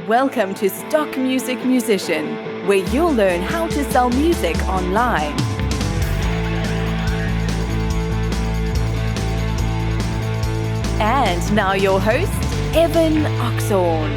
Welcome to Stock Music Musician, where you'll learn how to sell music online. And now your host, Evan Oxhorn.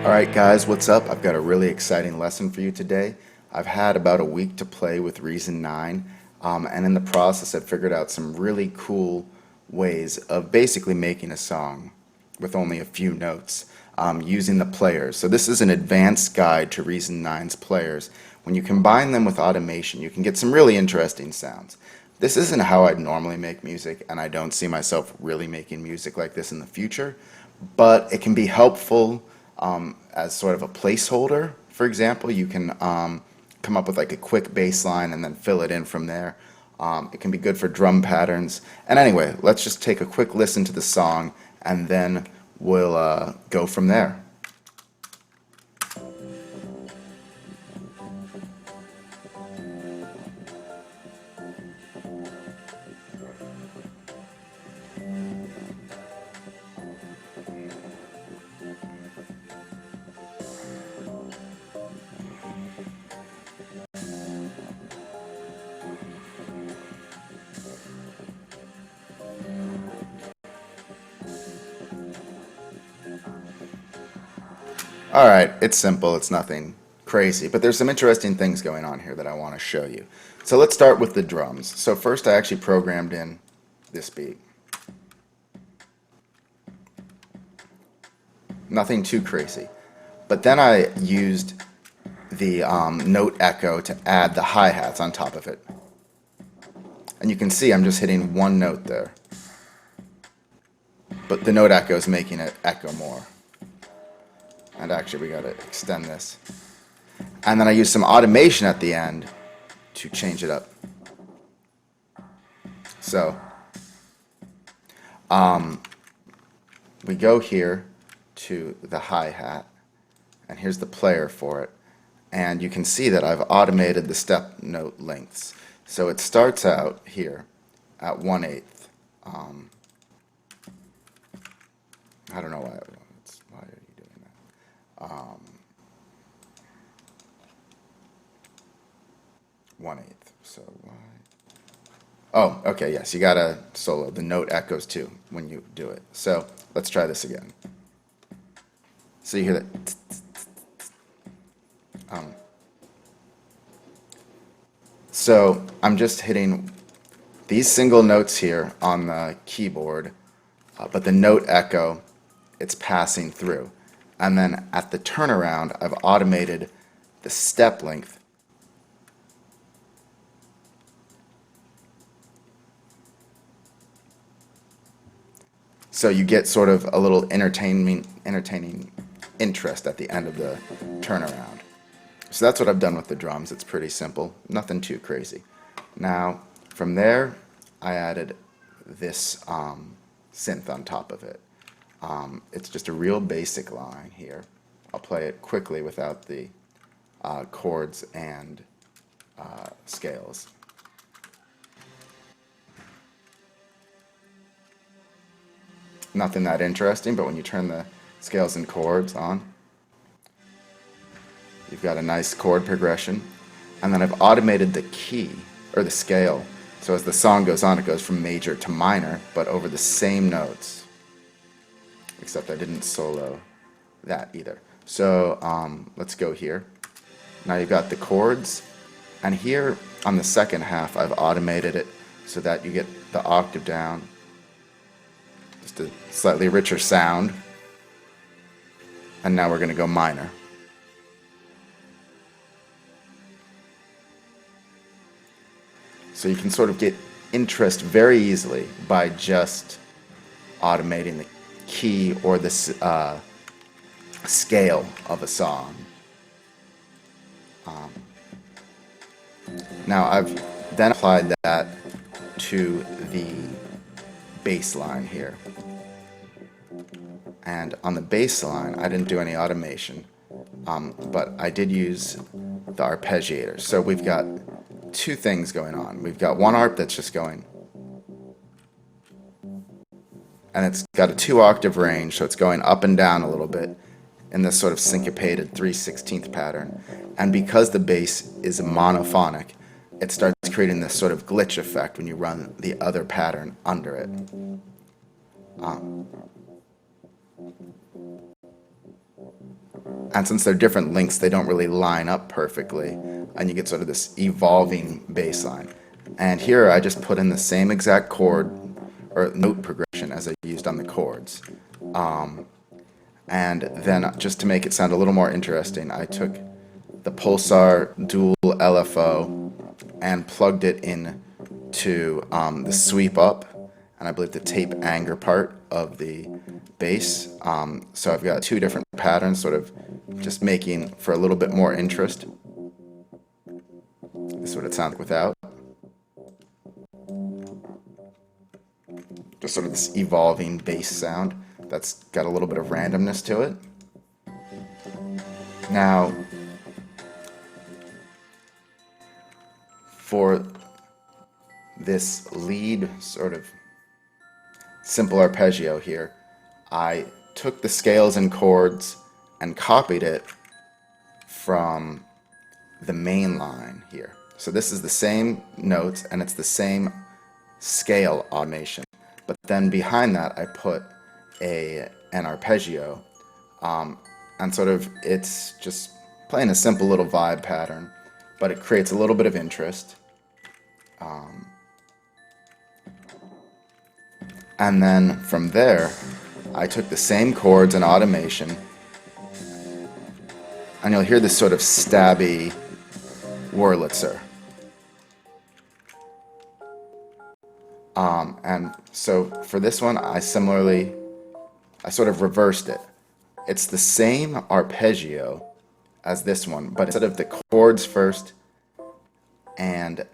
Alright guys, what's up? I've got a really exciting lesson for you today. I've had about a week to play with Reason 9, and in the process I've figured out some really cool ways of basically making a song with only a few notes using the players. So this is an advanced guide to Reason 9's players. When you combine them with automation, you can get some really interesting sounds. This isn't how I'd normally make music, and I don't see myself really making music like this in the future, but it can be helpful as sort of a placeholder. For example, you can come up with like a quick bass line and then fill it in from there. It can be good for drum patterns. And anyway, let's just take a quick listen to the song and then we'll go from there. Alright, it's simple, it's nothing crazy, but there's some interesting things going on here that I want to show you. So let's start with the drums. So first I actually programmed in this beat. Nothing too crazy. But then I used the note echo to add the hi-hats on top of it. And you can see I'm just hitting one note there. But the note echo is making it echo more. And actually we gotta extend this. And then I use some automation at the end to change it up. So we go here to the hi-hat, and here's the player for it. And you can see that I've automated the step note lengths. So it starts out here at 1/8. I don't know why. Why are you doing that? 1/8. So why? Oh, okay. Yes, you gotta solo. The note echoes too when you do it. So let's try this again. So you hear that. So I'm just hitting these single notes here on the keyboard, but the note echo, it's passing through. And then at the turnaround, I've automated the step length. So you get sort of a little entertaining interest at the end of the turnaround. So that's what I've done with the drums. It's pretty simple, nothing too crazy. Now, from there, I added this synth on top of it. It's just a real basic line here. I'll play it quickly without the chords and scales. Nothing that interesting, but when you turn the scales and chords on, you've got a nice chord progression. And then I've automated the key, or the scale, so as the song goes on, it goes from major to minor, but over the same notes. Except I didn't solo that either. So let's go here. Now you've got the chords, and here on the second half I've automated it so that you get the octave down, just a slightly richer sound. And now we're going to go minor. So you can sort of get interest very easily by just automating the key or the scale of a song. Now I've then applied that to the bass line here. And on the bass line, I didn't do any automation, but I did use the arpeggiator. So we've got two things going on. We've got one arp that's just going and it's got a 2-octave range, so it's going up and down a little bit in this sort of syncopated 3/16 pattern. And because the bass is monophonic, it starts creating this sort of glitch effect when you run the other pattern under it. And since they're different links, they don't really line up perfectly, and you get sort of this evolving bass line. And here I just put in the same exact chord or note progression as I used on the chords. And then just to make it sound a little more interesting, I took the Pulsar dual LFO and plugged it in to the sweep up, and I believe the tape anger part of the bass. So I've got 2 different patterns, sort of just making for a little bit more interest. This is what it sounds like without. Just sort of this evolving bass sound that's got a little bit of randomness to it. Now, for this lead sort of simple arpeggio here, I took the scales and chords and copied it from the main line here. So this is the same notes and it's the same scale automation. But then behind that I put an arpeggio, and sort of it's just playing a simple little vibe pattern, but it creates a little bit of interest. And then from there, I took the same chords and automation, and you'll hear this sort of stabby Wurlitzer. And so for this one, I sort of reversed it. It's the same arpeggio as this one, but instead of the chords first and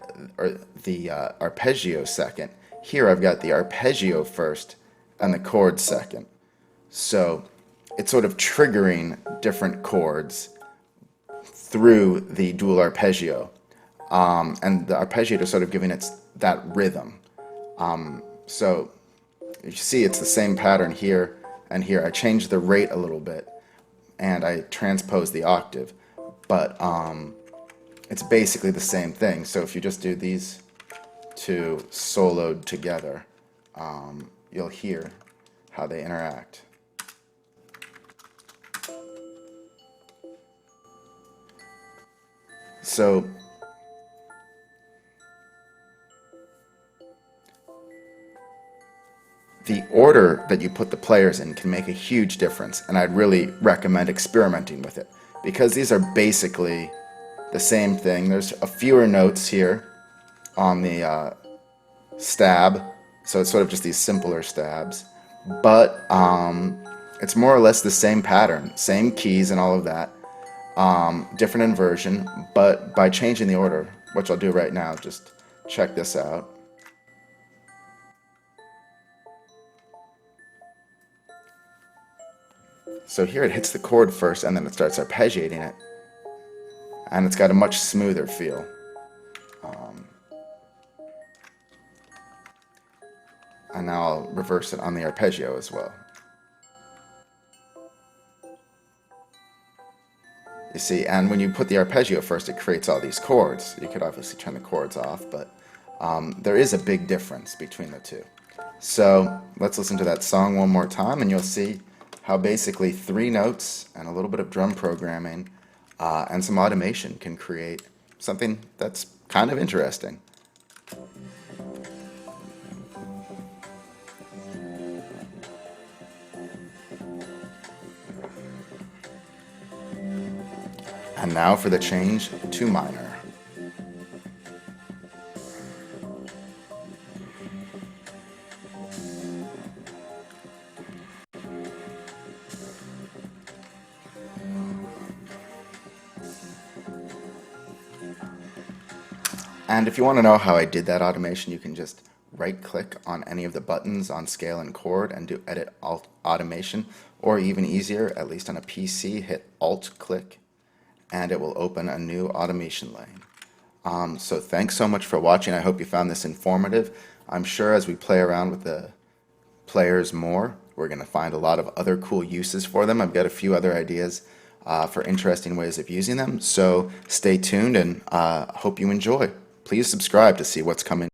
the arpeggio second, here I've got the arpeggio first and the chords second. So it's sort of triggering different chords through the dual arpeggio, and the arpeggio is sort of giving it that rhythm. So you see it's the same pattern here and here. I changed the rate a little bit and I transposed the octave, but it's basically the same thing. So if you just do these 2 soloed together, you'll hear how they interact. So the order that you put the players in can make a huge difference, and I'd really recommend experimenting with it because these are basically the same thing. There's a fewer notes here on the stab, so it's sort of just these simpler stabs, but it's more or less the same pattern, same keys and all of that, different inversion, but by changing the order, which I'll do right now, just check this out. So here it hits the chord first and then it starts arpeggiating it, and it's got a much smoother feel. And now I'll reverse it on the arpeggio as well. You see, and when you put the arpeggio first, it creates all these chords. You could obviously turn the chords off, but there is a big difference between the 2. So let's listen to that song one more time and you'll see how basically 3 notes and a little bit of drum programming and some automation can create something that's kind of interesting. And now for the change to minor. And if you want to know how I did that automation, you can just right-click on any of the buttons on scale and chord and do Edit Alt Automation, or even easier, at least on a PC, hit Alt-click and it will open a new automation lane. So thanks so much for watching. I hope you found this informative. I'm sure as we play around with the players more. We're going to find a lot of other cool uses for them. I've got a few other ideas for interesting ways of using them. So stay tuned and hope you enjoy. Please subscribe to see what's coming.